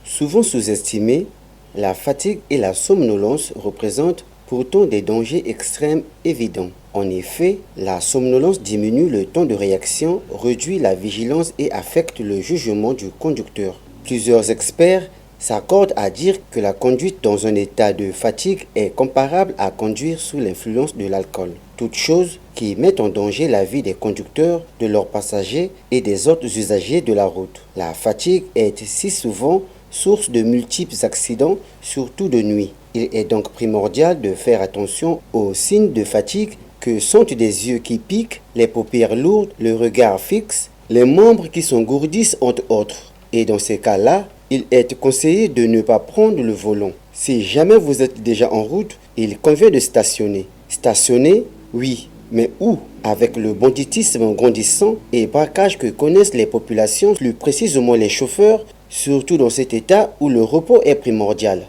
Souvent sous-estimées, la fatigue et la somnolence représentent pourtant des dangers extrêmes évidents. En effet, la somnolence diminue le temps de réaction, réduit la vigilance et affecte le jugement du conducteur. Plusieurs experts s'accordent à dire que la conduite dans un état de fatigue est comparable à conduire sous l'influence de l'alcool. Toutes choses qui mettent en danger la vie des conducteurs, de leurs passagers et des autres usagers de la route. La fatigue est si souvent source de multiples accidents, surtout de nuit. Il est donc primordial de faire attention aux signes de fatigue que sont des yeux qui piquent, les paupières lourdes, le regard fixe, les membres qui s'engourdissent entre autres. Et dans ces cas-là, il est conseillé de ne pas prendre le volant. Si jamais vous êtes déjà en route, il convient de stationner. Stationner, oui, mais où? Avec le banditisme grandissant et braquage que connaissent les populations, plus précisément les chauffeurs, surtout dans cet état où le repos est primordial.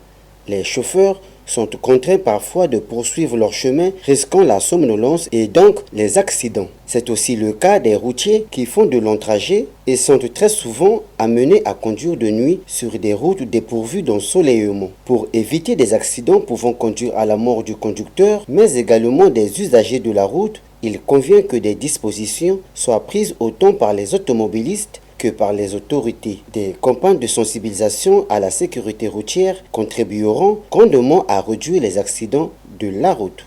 Les chauffeurs sont contraints parfois de poursuivre leur chemin, risquant la somnolence et donc les accidents. C'est aussi le cas des routiers qui font de longs trajets et sont très souvent amenés à conduire de nuit sur des routes dépourvues d'ensoleillement. Pour éviter des accidents pouvant conduire à la mort du conducteur, mais également des usagers de la route, il convient que des dispositions soient prises autant par les automobilistes que par les autorités. Des campagnes de sensibilisation à la sécurité routière contribueront grandement à réduire les accidents de la route.